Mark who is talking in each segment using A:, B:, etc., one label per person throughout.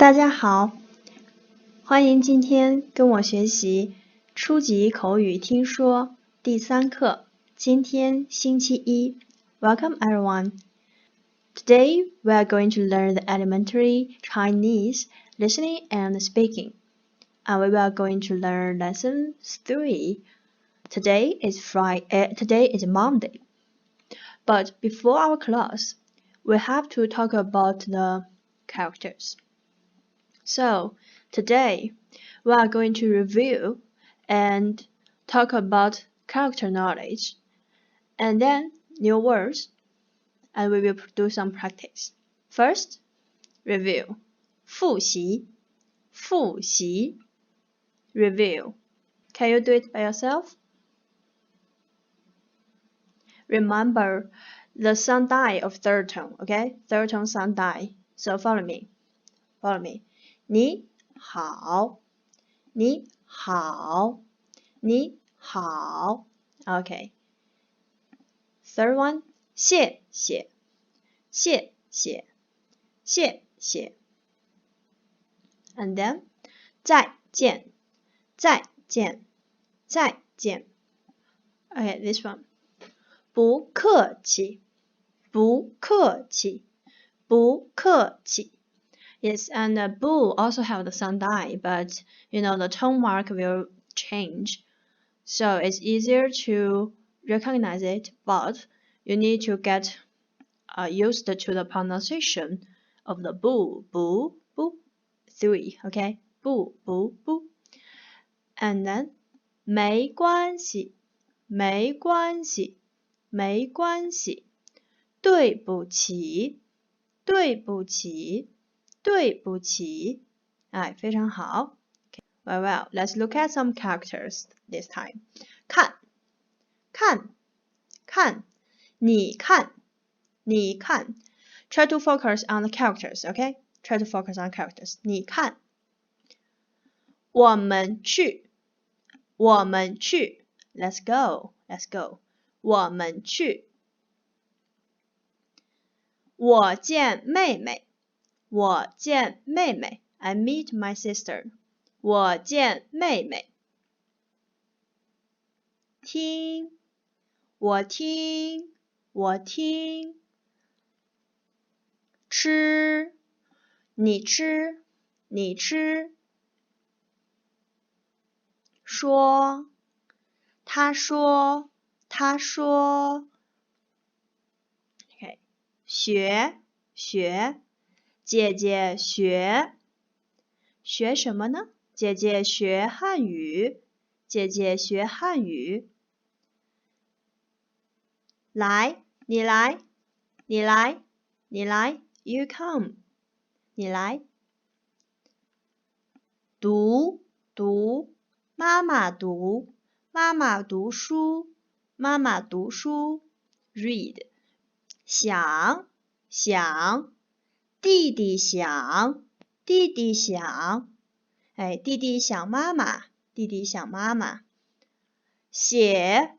A: 大家好，欢迎今天跟我学习初级口语听说第3课。今天星期一。Welcome everyone. Today we are going to learn the elementary Chinese listening and speaking. And we are going to learn lesson 3. Today is Monday. But before our class, we have to talk about the characters. So, today we are going to review and talk about character knowledge, and then new words, and we will do some practice. First, review. 复习 review. Can you do it by yourself? Remember the sound die of third tone, okay? Third tone sound die. So follow me. 你好 Okay. Third one, 谢谢 And then 再见 Okay, this one. 不客气 Yes, and boo also have the sound die, but the tone mark will change. So it's easier to recognize it, but you need to get used to the pronunciation of the boo. 3, okay? Boo. And then 没关系对不起非常好。Well, let's look at some characters this time. 看你看 Try to focus on the characters, okay? Try to focus on characters. 你看我们去 Let's go. 我们去我见妹妹 I meet my sister. 我见妹妹听我听吃你吃说他说Okay. 学姐姐学什么呢？姐姐学汉语来你来 You come 你来读妈妈读书 Read 想弟弟想弟弟想妈妈写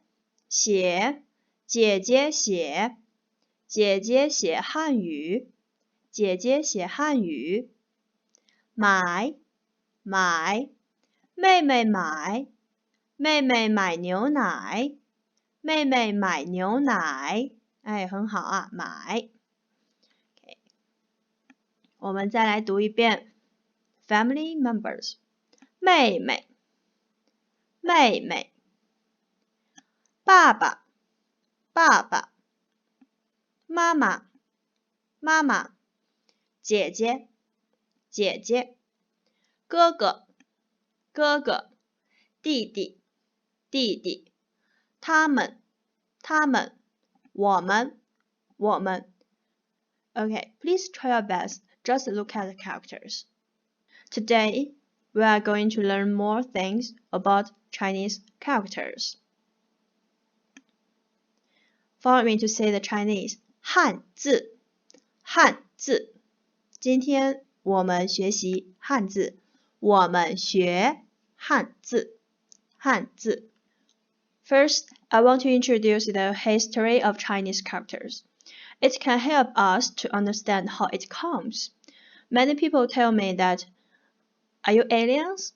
A: 姐姐写汉语买妹妹买牛奶很好啊买 Okay. 我们再来读一遍 Family members 妹妹爸爸妈妈姐姐哥哥弟弟他们我们 Okay, please try your best. Just look at the characters. Today, we are going to learn more things about Chinese characters. Follow me to say the Chinese 汉字今天我们学习汉字我们学汉字 First, I want to introduce the history of Chinese characters. It can help us to understand how it comes. Many people tell me that, are you aliens?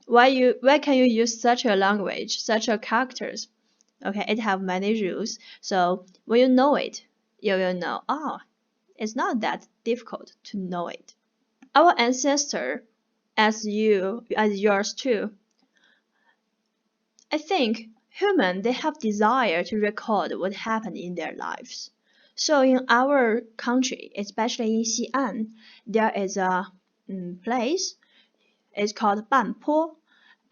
A: Why can you use such a language, such a characters? Okay, it have many rules. So when you know it, you will know, oh, it's not that difficult to know it. Our ancestor, as yours too, I think human they have desire to record what happened in their lives. So in our country, especially in Xi'an, there is a place. It's called Banpo,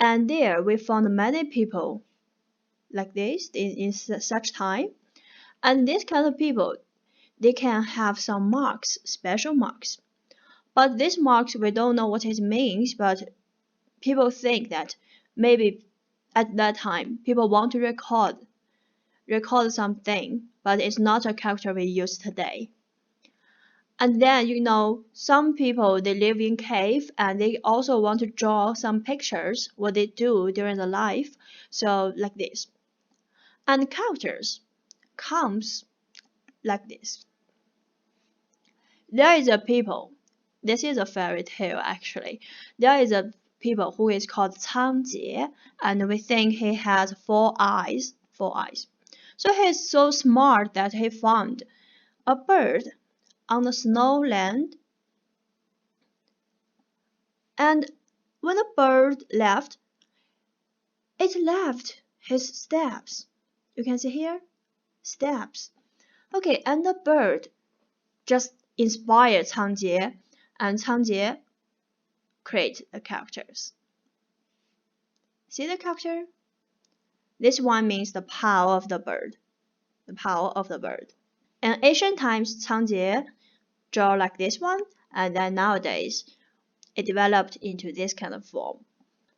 A: and there we found many people like this in such time. And this kind of people, they can have some marks, special marks. But these marks, we don't know what it means, but people think that maybe at that time, people want to record something, but it's not a character we use today. And then, some people, they live in cave and they also want to draw some pictures, what they do during the life. So like this. And characters comes like this. There is a people. This is a fairy tale actually. There is a people who is called Cang Jie, and we think he has 4 eyes. 4 eyes. So he is so smart that he found a bird on the snowland, and when the bird left, it left his steps. You can see here, steps. Okay, and the bird just inspired Cang Jie, and Cang Jie create the characters. See the character? This one means the power of the bird. The power of the bird. In ancient times, Cang Jie draw like this one, and then nowadays it developed into this kind of form.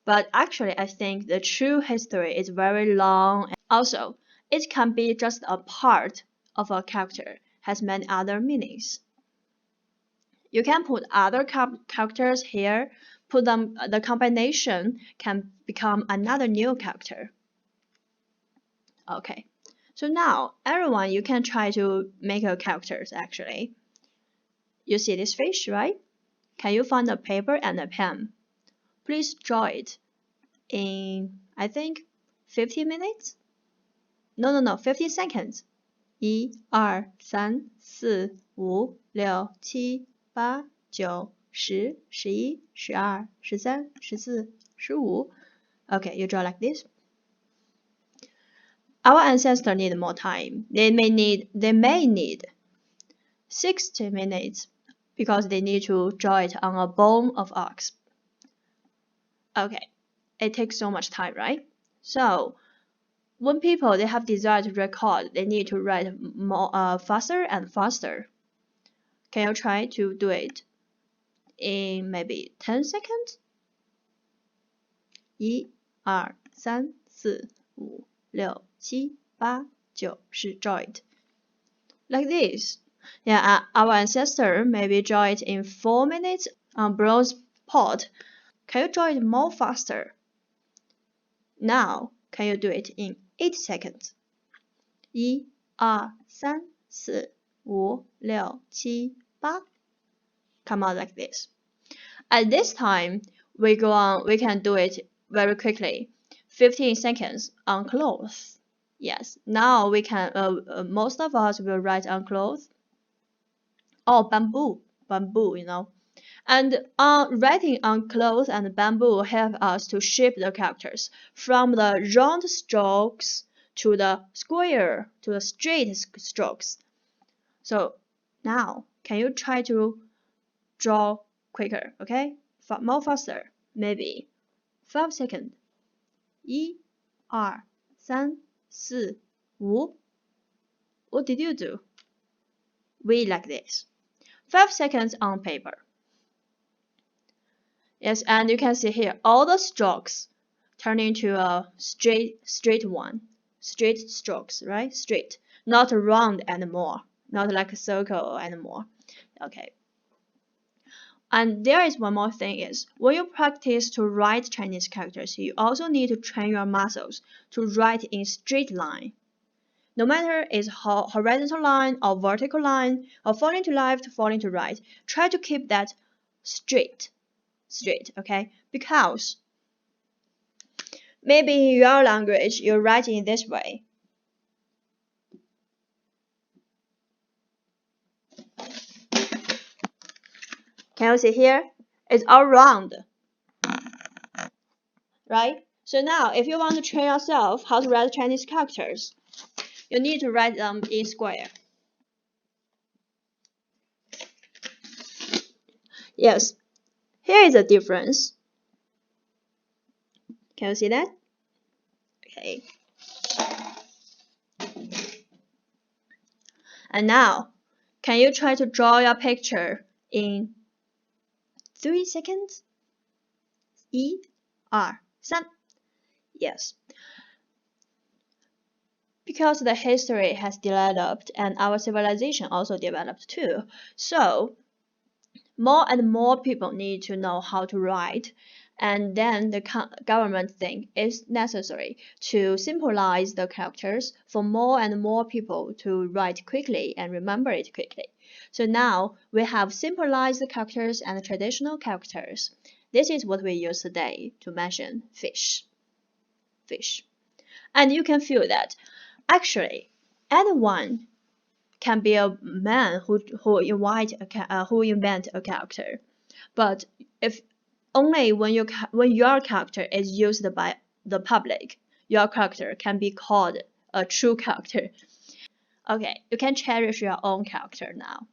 A: But actually, I think the true history is very long. Also, it can be just a part of a character, has many other meanings. You can put other characters here, put them, the combination can become another new character. Okay, so now everyone, you can try to make a characters actually. You see this fish, right? Can you find a paper and a pen? Please draw it in, I think, 50 minutes? No, 50 seconds. 1、2、3、4、5、6、7、8、9、10、11、12、13、14、15. Okay, you draw like this. Our ancestors need more time. They may need 60 minutes because they need to draw it on a bone of ox. Okay, it takes so much time, right? So when people they have desire to record, they need to write more faster and faster. Can you try to do it in maybe 10 seconds? 1、2、3、4、5、6、7、8、9、10, draw it. Like this. Yeah, our ancestor maybe draw it in 4 minutes on bronze pot. Can you draw it more faster? Now, can you do it in 8 seconds? 1、2、3、4、5、6、7、8. Come out like this. At this time, we can do it very quickly. 15 seconds on clothes. Yes, now we can, most of us will write on clothes. Oh, bamboo, And writing on clothes and bamboo help us to shape the characters from the round strokes to the square to the straight strokes. So now, can you try to draw quicker, okay? More faster, maybe 5 seconds. 1、2、3、4、5. What did you do? We like this. 5 seconds on paper. Yes, and you can see here all the strokes turn into a straight one. Straight strokes, right? Straight. Not round anymore. Not like a circle anymore. Okay. And there is one more thing is, when you practice to write Chinese characters, you also need to train your muscles to write in straight line. No matter it's horizontal line or vertical line or falling to left, falling to right, try to keep that street, okay? Because maybe in your language, you write in this way. Can you see here? It's all round, right? So now, if you want to train yourself how to write Chinese characters, you need to write them in square. Yes, here is a difference. Can you see that? Okay. And now, can you try to draw your picture in 3 seconds? 1, 2, 3. Yes. Because the history has developed and our civilization also developed too. So, more and more people need to know how to write, and then the government think it's necessary to symbolize the characters for more and more people to write quickly and remember it quickly. So now we have symbolized characters and traditional characters. This is what we use today to mention fish. And you can feel that actually anyone can be a man who invent a character, but if only when your character is used by the public, your character can be called a true character. Okay, you can cherish your own character now.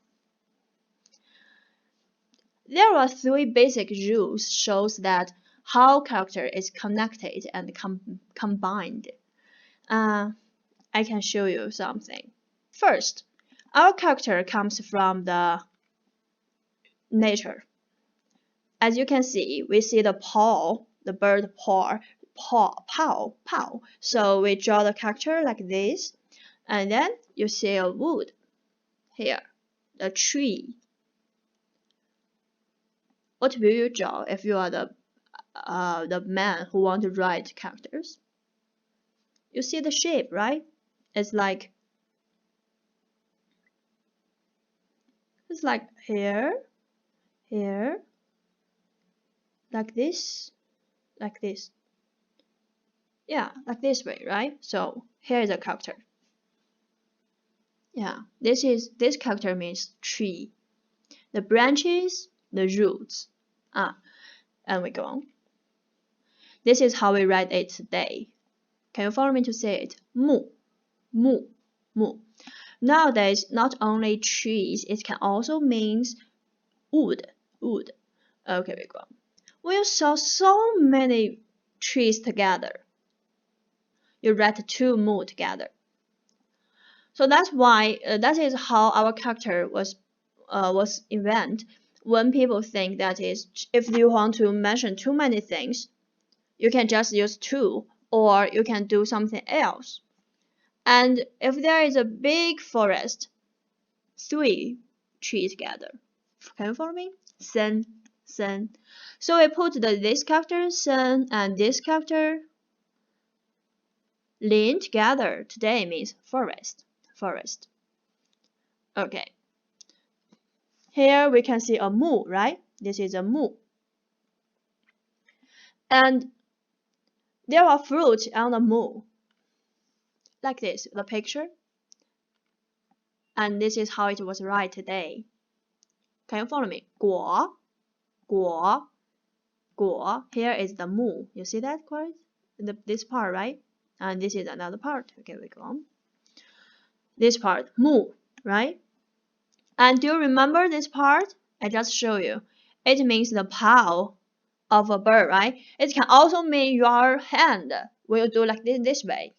A: There are 3 basic rules shows that how character is connected and combined. I can show you something. First, our character comes from the nature. As you can see, we see the paw, the bird paw. So we draw the character like this, and then you see a wood here, the tree. What will you draw if you are the man who want to write characters? You see the shape, right? It's like here, like this. Yeah, like this way, right? So here is a character. Yeah, this character means tree. The branches, the roots. And we go on. This is how we write it today. Can you follow me to say it? Mu. Nowadays, not only trees, it can also mean wood. Okay, we go on. We saw so many trees together. You write 2 mu together. So that's why that is how our character was invented. When people think that is, if you want to mention too many things, you can just use 2, or you can do something else. And if there is a big forest, 3 trees together. Can you follow me? Sen. So we put this character sen and this character lin together. Today means forest. Okay. Here we can see a mu, right? This is a mu. And there are fruits on the mu. Like this, the picture. And this is how it was right today. Can you follow me? Guo. Here is the mu. You see that part? This part, right? And this is another part. Okay, we go on. This part, mu, right? And do you remember this part? I just show you. It means the paw of a bird, right? It can also mean your hand. Will you do like this way?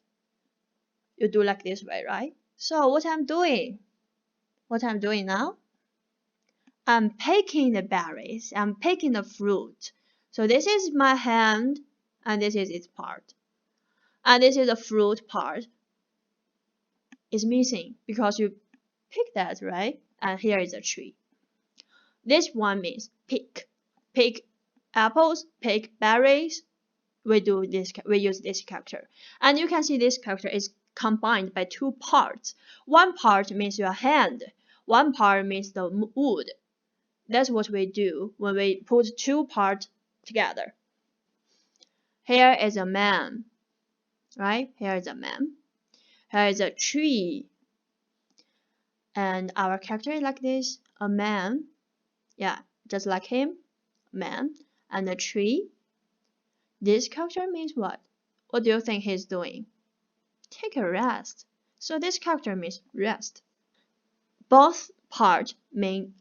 A: You do like this way, right? So what I'm doing now? I'm picking the berries. I'm picking the fruit. So this is my hand, and this is its part. And this is the fruit part. It's missing because you pick that, right? And here is a tree. This one means pick. Pick apples, pick berries. We use this character. And you can see this character is combined by 2 parts. One part means your hand. One part means the wood. That's what we do when we put two parts together. Here is a man, right? Here is a man. Here is a tree. And our character is like this, a man. Yeah, just like him, man. And a tree. This character means what? What do you think he's doing? Take a rest. So this character means rest. Both part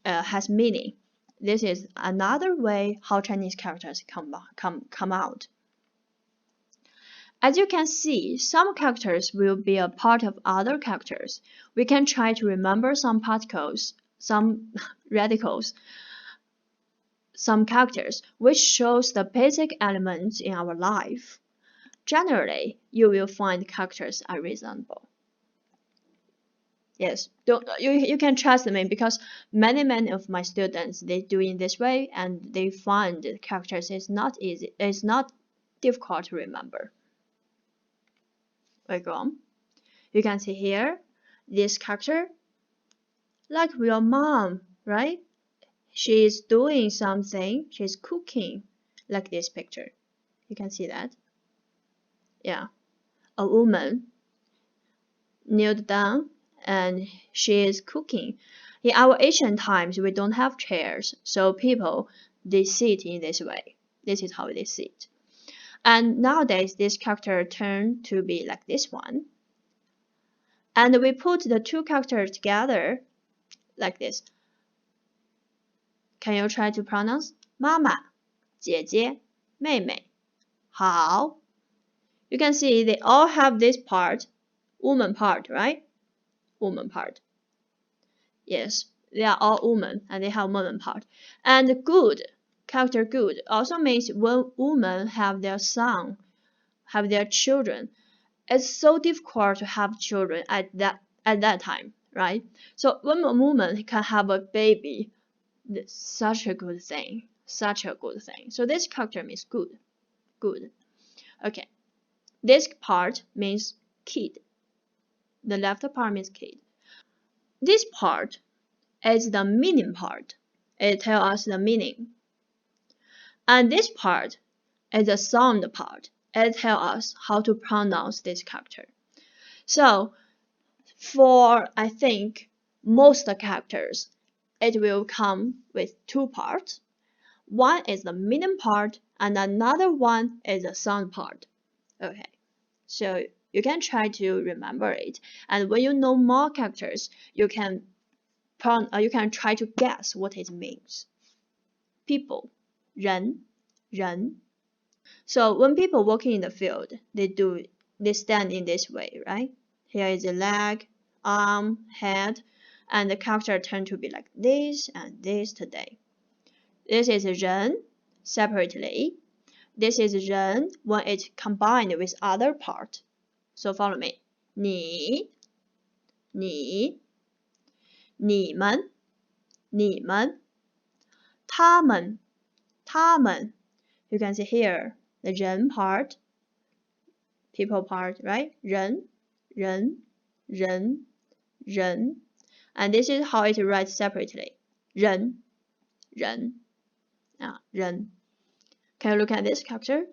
A: has meaning. This is another way how Chinese characters come out. As you can see, some characters will be a part of other characters. We can try to remember some particles, some radicals, some characters, which shows the basic elements in our life. Generally, you will find characters are reasonable. Yes, you can trust me because many of my students they do in this way and they find the characters is not easy. It's not difficult to remember. We go on. You can see here this character like your mom, right? She is doing something. She's cooking, like this picture. You can see that. Yeah, a woman kneeled down and she is cooking. In our ancient times, we don't have chairs, so people they sit in this way. This is how they sit. And nowadays, this character turned to be like this one. And we put the two characters together like this. Can you try to pronounce? 妈妈,姐姐,妹妹. How? You can see they all have this part, woman part, right? Woman part. Yes, they are all women and they have woman part. And good, character good, also means when women have their son, have their children. It's so difficult to have children at that time, right? So when a woman can have a baby, it's such a good thing. Such a good thing. So this character means good. Good. Okay. This part means kid. The left part means kid. This part is the meaning part. It tells us the meaning. And this part is the sound part. It tells us how to pronounce this character. So for, I think, most characters, it will come with two parts. One is the meaning part and another one is the sound part. Okay, so you can try to remember it. And when you know more characters, you can try to guess what it means. People, 人, 人. So when people walking in the field, they stand in this way, right? Here is a leg, arm, head, and the character turn to be like this and this today. This is 人 separately. This is 人 when it's combined with other part. So follow me. 你,你们,你们,他们,他们. You can see here the 人 part, people part, right? 人, 人, 人, 人. And this is how it writes separately. 人, 人, 人. Can you look at this character?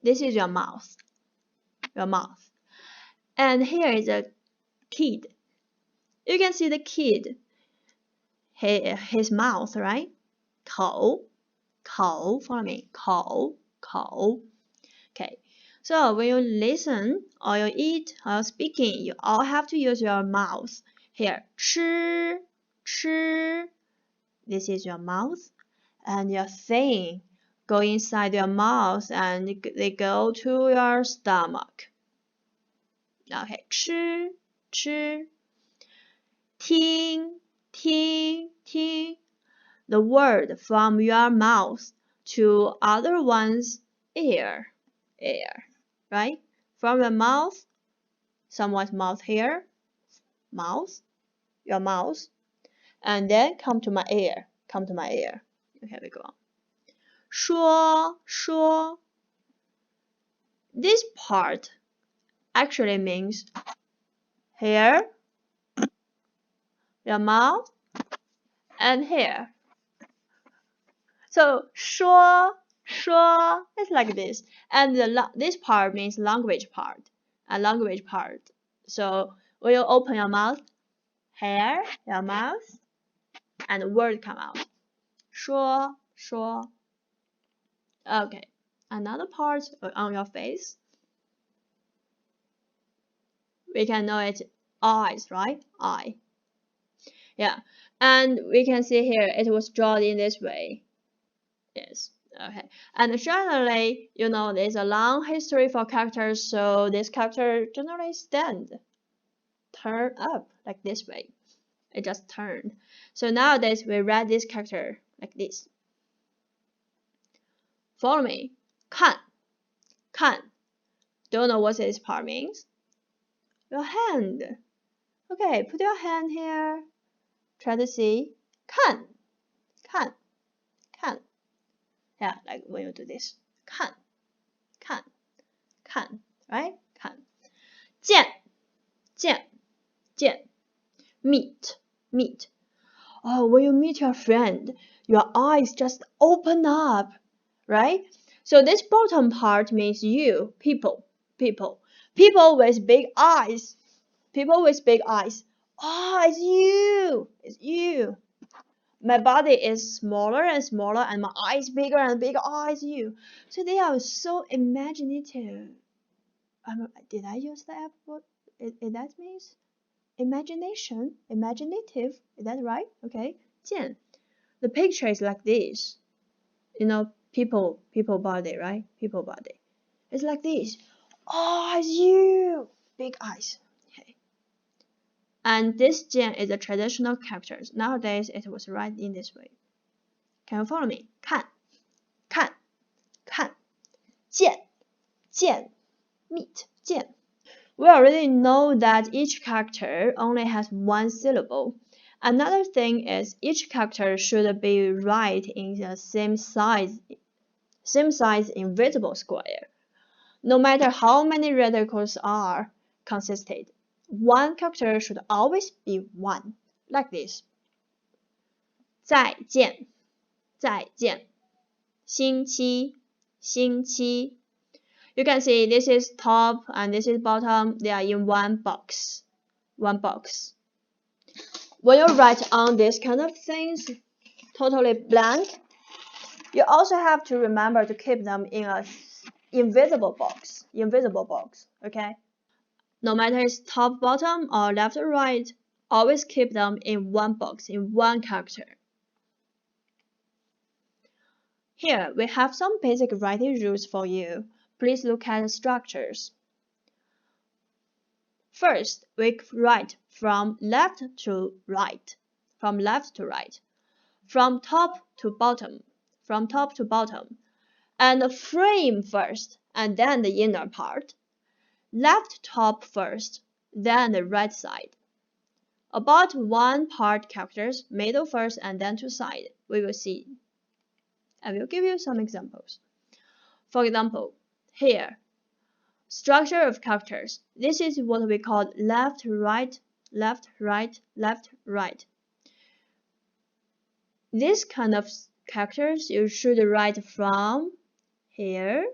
A: This is your mouth. Your mouth. And here is a kid. You can see the kid. His mouth, right? 口, 口, follow me. 口, 口. Okay. So when you listen or you eat or you're speaking, you all have to use your mouth. Here, 吃, 吃. This is your mouth. And your thing go inside your mouth and they go to your stomach. Okay, 吃, 吃. 听, 听, 听. The word from your mouth to other one's ear, ear, right? From your mouth, someone's mouth here, mouth, your mouth, and then come to my ear, come to my ear. Okay, we go on. 说, 说. This part actually means here, your mouth, And here, so 说 is like this, and this part means language part, a language part. So when you open your mouth, hair, your mouth, and word come out. 说 Okay, another part on your face. We can know it eyes, right? Eye. Yeah, and we can see here it was drawn in this way. Yes. Okay. And generally, you know, there's a long history for characters, so this character generally turn up like this way. It just turned. So nowadays we write this character like this. Follow me. 看. Don't know what this part means? Your hand. Okay, put your hand here. Try to see. 看. Yeah, like when you do this. 看, right? 看. 见. Meet. Oh, when you meet your friend, your eyes just open up, right? So this bottom part means you, people with big eyes. Oh, it's you. My body is smaller and smaller, and my eyes bigger and bigger. Oh, it's you. So they are so imaginative. Did I use that? What that means? Imagination, imaginative. Is that right? Okay. 见. The picture is like this. You know, people body, right? People body. It's like this. Oh, it's you. Big eyes. Okay. And this 见 is a traditional character. Nowadays, it was right in this way. Can you follow me? 看. 见. Meet. 见. We already know that each character only has one syllable. Another thing is each character should be right in the same size invisible square. No matter how many radicals are consisted, one character should always be one, like this. 再见. 星期. You can see this is top and this is bottom. They are in one box. When you write on this kind of things, totally blank, you also have to remember to keep them in a invisible box. Okay? No matter it's top, bottom, or left or right, always keep them in one box, in one character. Here, we have some basic writing rules for you. Please look at the structures. First, we write from left to right, from top to bottom, and frame first, and then the inner part. Left top first, then the right side. About one part characters, middle first, and then to side. We will see. I will give you some examples. For example, here, structure of characters. This is what we call left, right. This kind of characters you should write from here,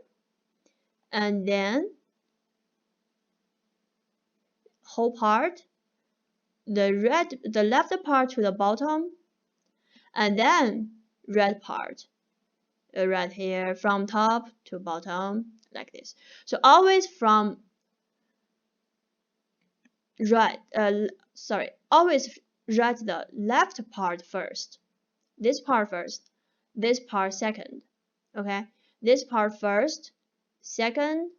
A: and then whole part, the left part to the bottom, and then red part, right here from top to bottom, like this. So always from always write the left part first. This part first, this part second. Okay, this part first, second,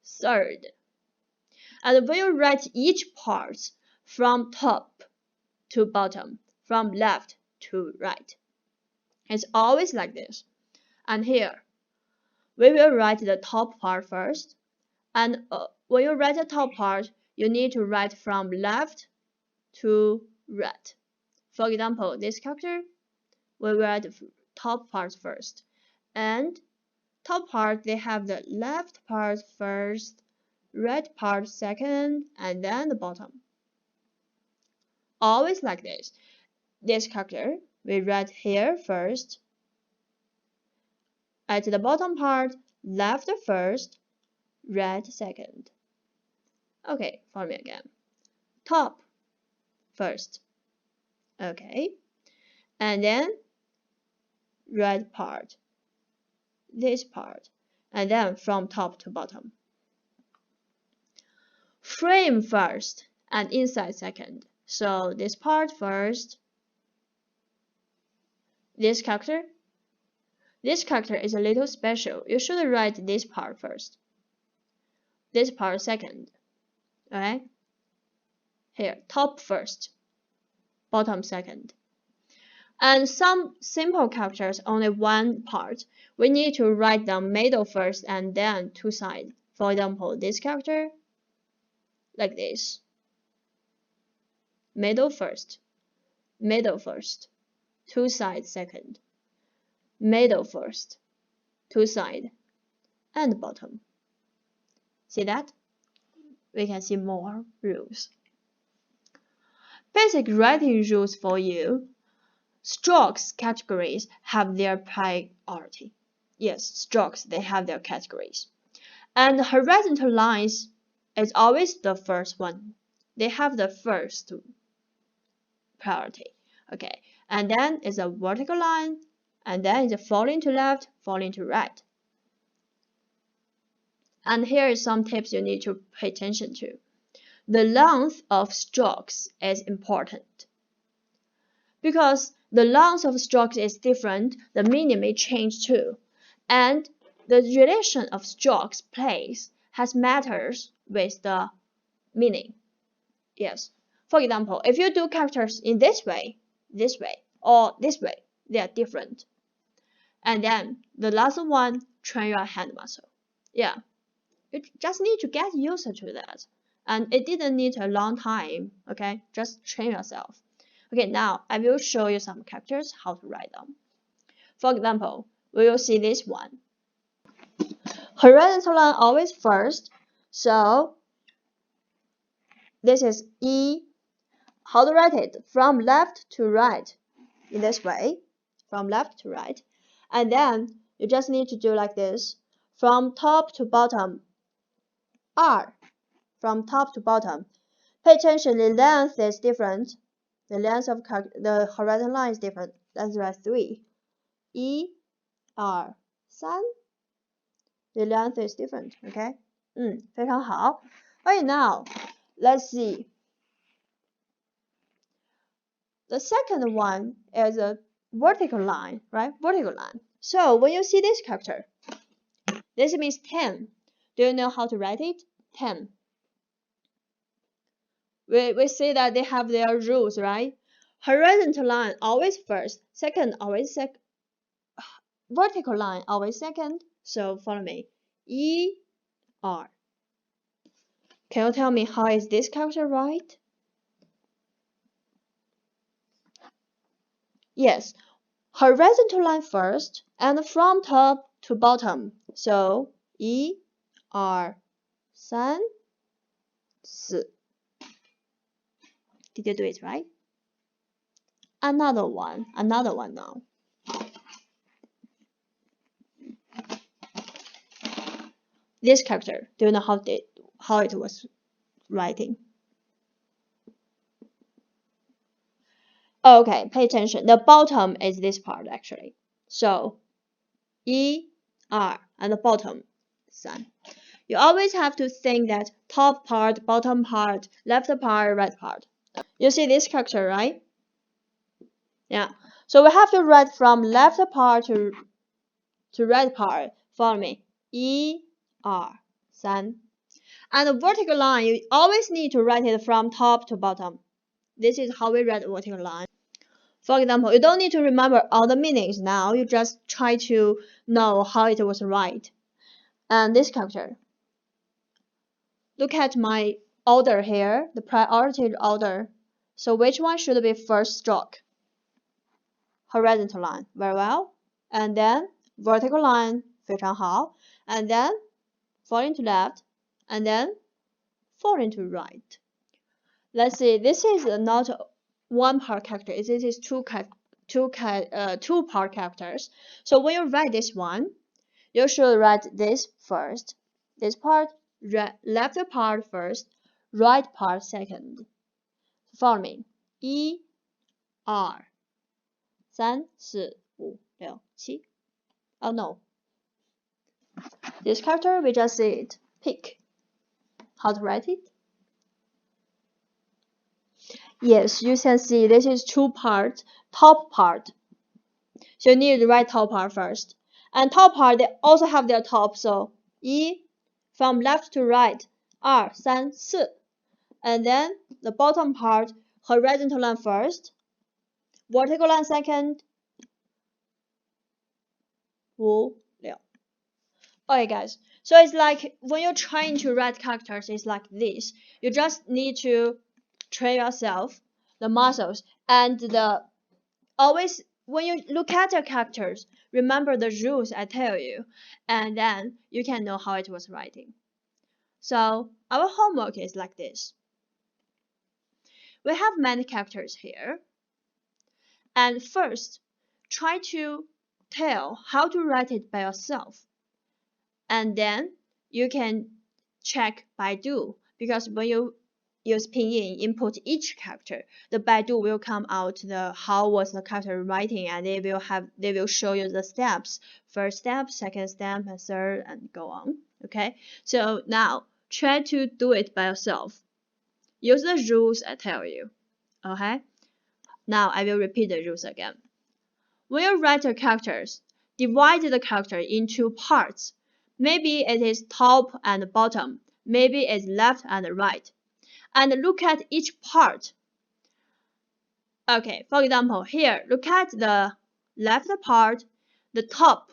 A: third. And when you write each part from top to bottom, from left to right, it's always like this. And here, we will write the top part first. And when you write the top part, you need to write from left to right. For example, this character, we write the top part first. And top part, they have the left part first, right part second, and then the bottom. Always like this. This character, we write here first. At the bottom part, left first, right second. Okay, follow me again. Top first. Okay. And then right part. This part. And then from top to bottom. Frame first and inside second. So this part first. This character is a little special. You should write this part first. This part second. Okay? Here, top first, bottom second. And some simple characters, only one part. We need to write down middle first and then two sides. For example, this character, like this. Middle first, two sides second. Middle first, two sides, and bottom. See that? We can see more rules. Basic writing rules for you. Strokes categories have their priority. Yes, strokes, they have their categories. And horizontal lines is always the first one. They have the first priority. Okay, and then is a vertical line, and then is a falling to left, falling to right. And here is some tips you need to pay attention to. The length of strokes is important. Because the length of strokes is different, the meaning may change too. And the relation of strokes place has matters with the meaning. Yes. For example, if you do characters in this way, or this way, they are different. And then the last one, train your hand muscle. Yeah. You just need to get used to that. And it didn't need a long time, okay? Just train yourself. Okay, now I will show you some characters, how to write them. For example, we will see this one. Horizontal line always first, so this is E. How to write it? From left to right, in this way, from left to right. And then you just need to do like this, from top to bottom, R, from top to bottom. Pay attention, the length is different. The length of the horizontal line is different. Let's write 3. E, R, 3. The length is different, okay? 非常好. Okay, now, let's see. The second one is a vertical line, right? Vertical line. So, when you see this character, this means 10. Do you know how to write it? 10. We see that they have their rules, right? Horizontal line always first, second always second, vertical line always second. So follow me. E, R. Can you tell me how is this character right? Yes, horizontal line first and from top to bottom. So E, R, 3, 4. Did you do it right? Another one now. This character, do you know how it was writing? Okay, pay attention. The bottom is this part actually. So E, R, and the bottom, 3. You always have to think that top part, bottom part, left part, right part. You see this character, right? Yeah. So we have to write from left part to right part. Follow me. E, R, 3. And the vertical line, you always need to write it from top to bottom. This is how we write vertical line. For example, you don't need to remember all the meanings now. You just try to know how it was right. And this character. Look at my order here, the priority order. So which one should be first stroke? Horizontal line, very well. And then vertical line, 非常好. And then falling to left, and then falling to right. Let's see, this is not one part character, this is two two part characters. So when you write this one, you should write this first, this part, left part first, right part second. Follow me. 1、2、3、4、5、6、7. Oh no. This character we just see it. Pick. How to write it? Yes, you can see this is two parts, top part. So you need to write top part first. And top part, they also have their top, so 1 from left to right, 2、3、4. And then the bottom part, horizontal line first, vertical line second, 5、6. Okay guys, so it's like when you're trying to write characters, it's like this. You just need to train yourself, the muscles, and always when you look at your characters, remember the rules I tell you, and then you can know how it was writing. So our homework is like this. We have many characters here, and first try to tell how to write it by yourself, and then you can check Baidu, because when you use Pinyin, input each character, the Baidu will come out how was the character writing, and they will show you the steps, first step, second step, and third, and go on. Okay, so now try to do it by yourself. Use the rules I tell you. Okay, now I will repeat the rules again. When you write your characters, divide the character into parts. Maybe it is top and bottom, maybe it's left and right, and look at each part. Okay, for example, here, look at the left part, the top,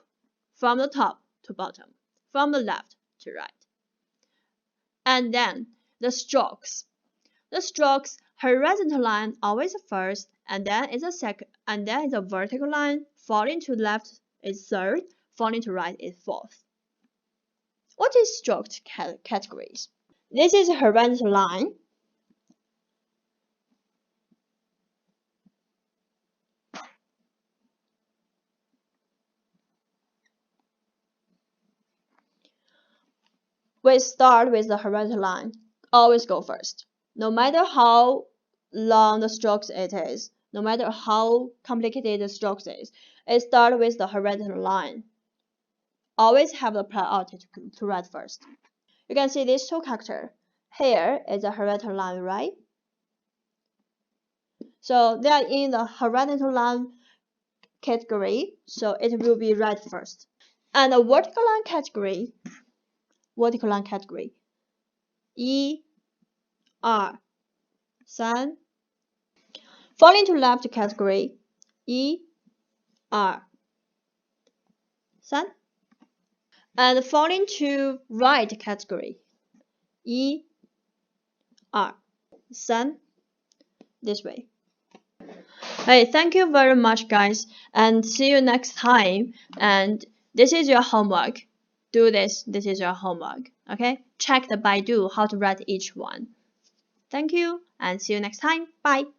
A: from the top to bottom, from the left to right. And then the strokes. The strokes, horizontal line always first, and then is a second, and then is a vertical line, falling to left is third, falling to right is fourth. What is stroked categories? This is a horizontal line. We start with the horizontal line. Always go first. No matter how long the strokes it is, no matter how complicated the strokes is, it starts with the horizontal line. Always have the priority to write first. You can see these two characters. Here is a horizontal line, right? So they are in the horizontal line category, so it will be right first. And the vertical line category, 1、2、3. Falling to left category, 1、2、3. And falling to right category, 1、2、3. This way. Hey, thank you very much, guys, and see you next time. And this is your homework. Do this. This is your homework. Okay? Check the Baidu how to write each one. Thank you, and see you next time. Bye.